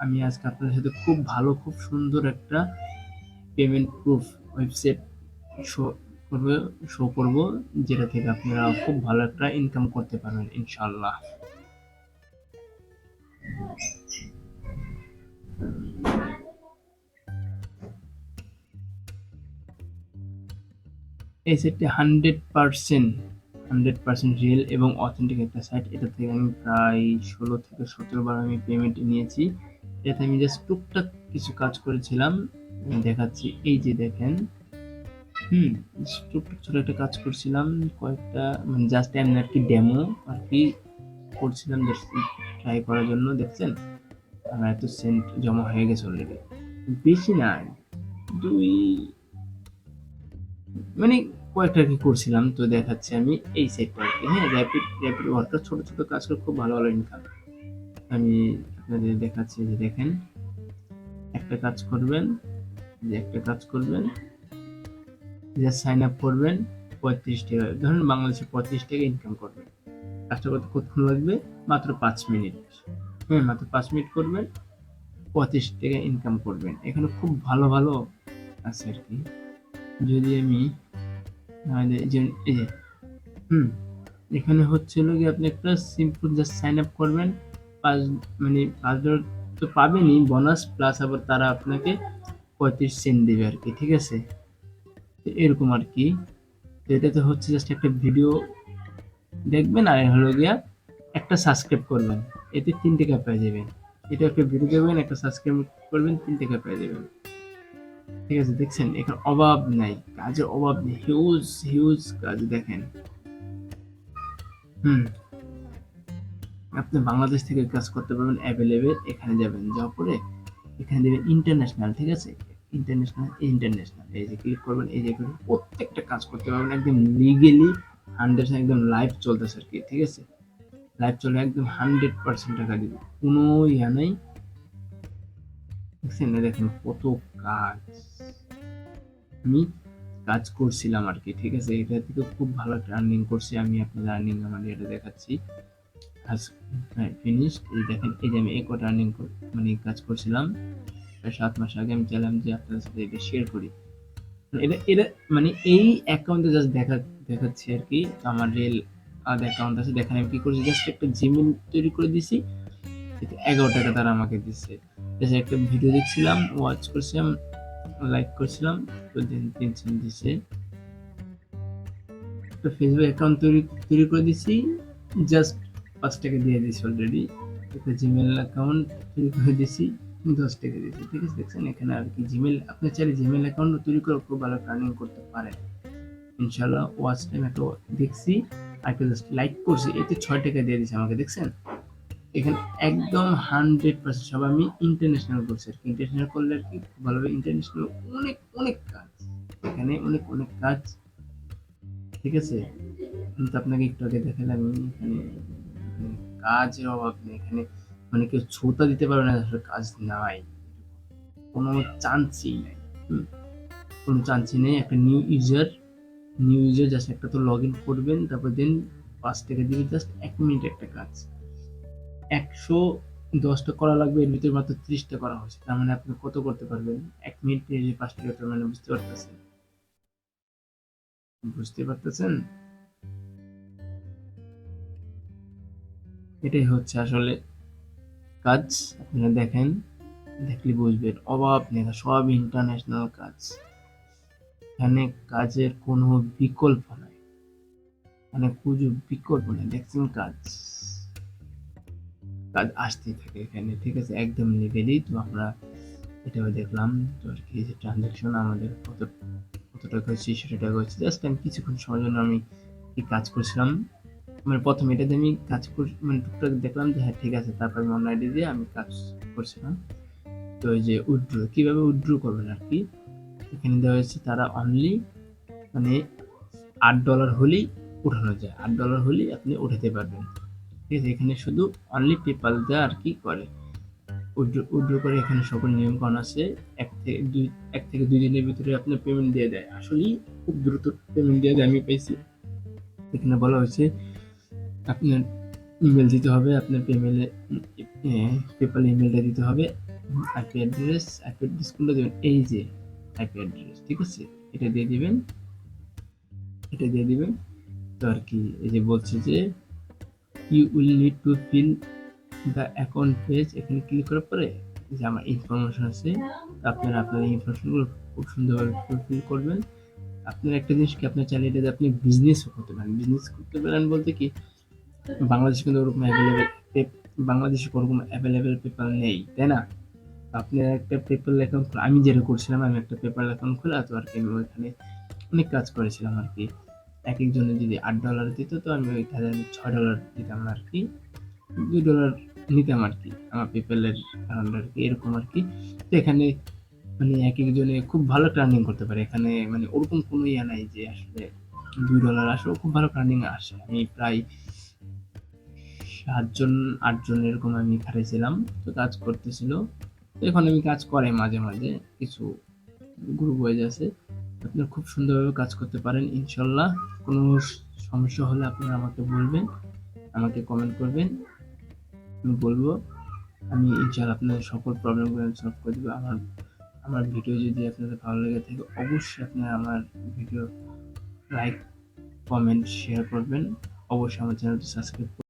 আমি আজকে আপনাদের সাথে খুব সুন্দর একটা পেমেন্ট প্রুফ ওয়েবসাইট শো করবে শো করব, যেটা থেকে আপনারা খুব ভালো একটা ইনকাম করতে পারবেন ইনশাআল্লাহ। এই সাইটটি 100% রিয়েল এবং অথেন্টিক একটা সাইট। এটা থেকে আমি প্রায় 16 থেকে 17 বার আমি পেমেন্ট নিয়েছি। এটাতে আমি জাস্ট টুকটাক কিছু কাজ করেছিলাম, আমি দেখাচ্ছি। এই যে দেখেন, টুকটাক ছোট একটা কাজ করছিলাম, কয়েকটা মানে জাস্ট এমনি আর কি ডেমো আর কি করছিলাম, জাস্ট ট্রাই করার জন্য। দেখছেন আমার এত সেন্ট জমা হয়ে গেছে অলরেডি, বেশি না, দুই মানে কয়েকটা কি করছিলাম। তো দেখাচ্ছি আমি এই সেটটা আর কি। হ্যাঁ, র্যাপিড র্যাপিড ওয়ার্কার, ছোট ছোট কাজ করে খুব ভালো ভালো ইনকাম। আমি আপনাদের দেখাচ্ছি, যে দেখেন একটা কাজ করবেন, জাস্ট সাইন আপ করবেন, 35 টাকা, ধরুন বাংলাদেশে 35 টাকা ইনকাম করবেন। কাজটা করতে কতক্ষণ লাগবে? মাত্র 5 মিনিট। হ্যাঁ, মাত্র 5 মিনিট করবেন, 35 টাকা ইনকাম করবেন। এখানে খুব ভালো ভালো আছে আর কি। যদি আমি এই যে এখানে হচ্ছিল কি, আপনি একটা সিম্পল জাস্ট সাইন আপ করবেন, পাঁচ $5 তো পাবেনই বোনাস, প্লাস আবার তারা আপনাকে 35 সেন্ট দেবে আর কি। ঠিক আছে, এরকম আর কি। তো এটাতে হচ্ছে জাস্ট একটা ভিডিও দেখবেন, আর হলো গিয়া একটা সাবস্ক্রাইব করবেন, এতে 3 টাকা পেয়ে যাবেন। এটা একটা ভিডিও দেখবেন, একটা সাবস্ক্রাইব করবেন, 3 টাকা পেয়ে যাবেন। ঠিক আছে, দেখছেন এখানে অভাব নাই, কাজের অভাব নেই, হিউজ হিউজ কাজ। দেখেন, হুম আপনি বাংলাদেশ থেকে কাজ করতে পারবেন অ্যাভেলেবেল। এখানে যাবেন, যাওয়ার পরে এখানে দেবেন ইন্টারন্যাশনাল। ঠিক আছে, ইন্টারন্যাশনাল এই যে ক্লিক করবেন, এই যে প্রত্যেকটা কাজ করতে পারবেন একদম লিগেলি, 100, একদম লাইভ চলতেছে আর কি। ঠিক আছে, লাইভ চলে, একদম 100% টাকা দিবে, কোনো ইয়া নাই। দেখছেন, দেখেন কত কাজ আমি কাজ করছিলাম আর কি। ঠিক আছে, এটা থেকে খুব ভালো একটা আর্নিং করছি আমি। আপনাদের আর্নিং আমার এটা দেখাচ্ছি। ফিনিশড, এই দেখেন, এই যে আমি এই কটা আর্নিং কাজ করছিলাম প্রায় 7 মাস আগে। আমি চাইলাম যে আপনাদের সাথে এটা শেয়ার করি। এটা এটা এই অ্যাকাউন্টে জাস্ট দেখাচ্ছি আর কি। আমার রিয়েল অ্যাকাউন্ট আছে, দেখেন আমি কি করছি, জাস্ট একটা জিমেল তৈরি করে দিছি, 11 টাকা তারা আমাকে দিচ্ছে। জাস্ট একটা ভিডিও দেখছিলাম, ওয়াচ করছিলাম, লাইক করছিলাম, তো 3 সেন্ট দিচ্ছে। তো ফেসবুক অ্যাকাউন্ট তৈরি করে দিছি, জাস্ট 5 টাকা দিয়ে দিছি অলরেডি। একটা জিমেল অ্যাকাউন্ট তৈরি করে দিছি, 10 টাকা দিয়েছি। ঠিক আছে, দেখছেন এখানে আর কি। জিমেল, আপনি চাইলে জিমেল অ্যাকাউন্ট তৈরি করে খুব ভালো আর্নিং করতে পারেন ইনশাল্লাহ। ওয়াচ টাইম একটা দেখছি, আর একটা জাস্ট লাইক করছি, এতে 6 টাকা দিয়ে দিচ্ছে আমাকে। দেখছেন এখানে একদম 100% সব আমি ইন্টারন্যাশনাল করছি আর কি। ইন্টারন্যাশনাল করলে আর কি ভালোভাবে ইন্টারন্যাশনাল অনেক অনেক কাজ, এখানে অনেক অনেক কাজ। ঠিক আছে, কিন্তু আপনাকে একটু আগে দেখালাম এখানে কাজের অভাব নেই এখানে, কেউ ছুতা দিতে পারবে না আসলে কাজ নাই, কোনো চান্সই নাই। কোনো চান্সই নেই। একটা নিউ ইউজার জাস্ট একটা তো লগ ইন করবেন, তারপর দেন 5 টাকা দিবে, জাস্ট 1 মিনিট একটা কাজ। 110টা করা লাগবে, এর ভিতরে মাত্র 30টা করা হয়েছে। তার মানে আপনি কত করতে পারবেন 1 মিনিটে? যে 5 টাকা, তার মানে বুঝতে পারতেছেন? এটাই হচ্ছে আসলে কাজ। আপনারা দেখেন, দেখলে বুঝবেন, অভাব নেই, সব ইন্টারন্যাশনাল কাজ। এখানে কাজের কোনো বিকল্প নাই, দেখছেন কাজ আসতেই থাকে এখানে। ঠিক আছে, একদম লিগেলি। তো আমরা এটাও দেখলাম, তো আর কি যে ট্রানজাকশন আমাদের কত টাকা হচ্ছে, 60 টাকা হচ্ছে। জাস্ট আমি কিছুক্ষণ সময়ের জন্য আমি কি কাজ করছিলাম, প্রথমে এটাতে আমি কাজ করি, টুকটাক দেখলাম যে হ্যাঁ ঠিক আছে, তারপর আমি অন্য আইডি দিয়ে আমি কাজ করছিলাম। তো এই যে উইথড্র, কিভাবে উইথড্র করবেন আর কি, এখানে দেওয়া হয়েছে তারা অনলি $8 হলেই উঠানো যায়, $8 হলেই আপনি উঠাতে পারবেন। ঠিক আছে, এখানে শুধু অনলি পেপাল দেওয়া আর কি করে উইথড্র করে। এখানে সকল নিয়ম কানুন আছে। 1 থেকে 2 দিনের ভিতরে আপনার পেমেন্ট দিয়ে দেয়, আসলেই খুব দ্রুত পেমেন্ট দিয়ে দেয়, আমি পেয়েছি। এখানে বলা হয়েছে আপনার ইমেল দিতে হবে, আপনার পেপাল ইমেলটা দিতে হবে, আইপি অ্যাড্রেস কোনটা দেবেন, এই যে আইপি অ্যাড্রেস, ঠিক আছে, এটা দিয়ে দিবেন, এটা দিয়ে দিবেন। তো আর কি এই যে বলছে যে you will need to fill the account page, এখানে ক্লিক করার পরে যে আমার ইনফরমেশন আছে, আপনারা আপনার ইনফরমেশনগুলো খুব সুন্দরভাবে ফুলফিল করবেন। আপনার একটা জিনিস কি, আপনার চাইলে এটা আপনি বিজনেসও করতে পারেন। বিজনেস করতে পারেন বলতে কি, বাংলাদেশে কিন্তু ওরকম অ্যাভেলেবেল, বাংলাদেশে ওরকম অ্যাভেলেবেল পেপার নেই, তাই না? আপনার একটা পেপার অ্যাকাউন্ট, আমি যেটা করছিলাম, আমি একটা পেপার অ্যাকাউন্ট খোলা, তো আর কি আমি ওইখানে অনেক কাজ করেছিলাম আর কি। এক একজনে যদি $8 দিত, তো আমি ওইখানে $6 দিতাম আর কি, $2 নিতাম আর কি আমার পেপ্যালের অ্যাকাউন্ট আর কি, এরকম আর কি। তো এখানে মানে এক একজনে খুব ভালো আর্নিং করতে পারে এখানে, মানে ওরকম কোনো ইয়ে নাই যে আসলে $2 আসলেও খুব ভালো আর্নিং আসে। আমি প্রায় 7 জন 8 জন এরকম আমি খাটাইছিলাম, তো কাজ করতেছিল। তো এখন আমি কাজ করে মাঝে মাঝে কিছু গ্রুপ ওয়াইজ আছে, আপনারা খুব সুন্দরভাবে কাজ করতে পারেন ইনশাল্লাহ। কোনো সমস্যা হলে আপনারা আমাকে বলবেন, আমাকে কমেন্ট করবেন, আমি বলবো, আমি ইনশাল্লাহ আপনাদের সকল প্রবলেমগুলো সলভ করে দেবো। আমার আমার ভিডিও যদি আপনাদের ভালো লেগে থাকে, অবশ্যই আপনারা আমার ভিডিও লাইক, কমেন্ট, শেয়ার করবেন। অবশ্যই আমার চ্যানেলটি সাবস্ক্রাইব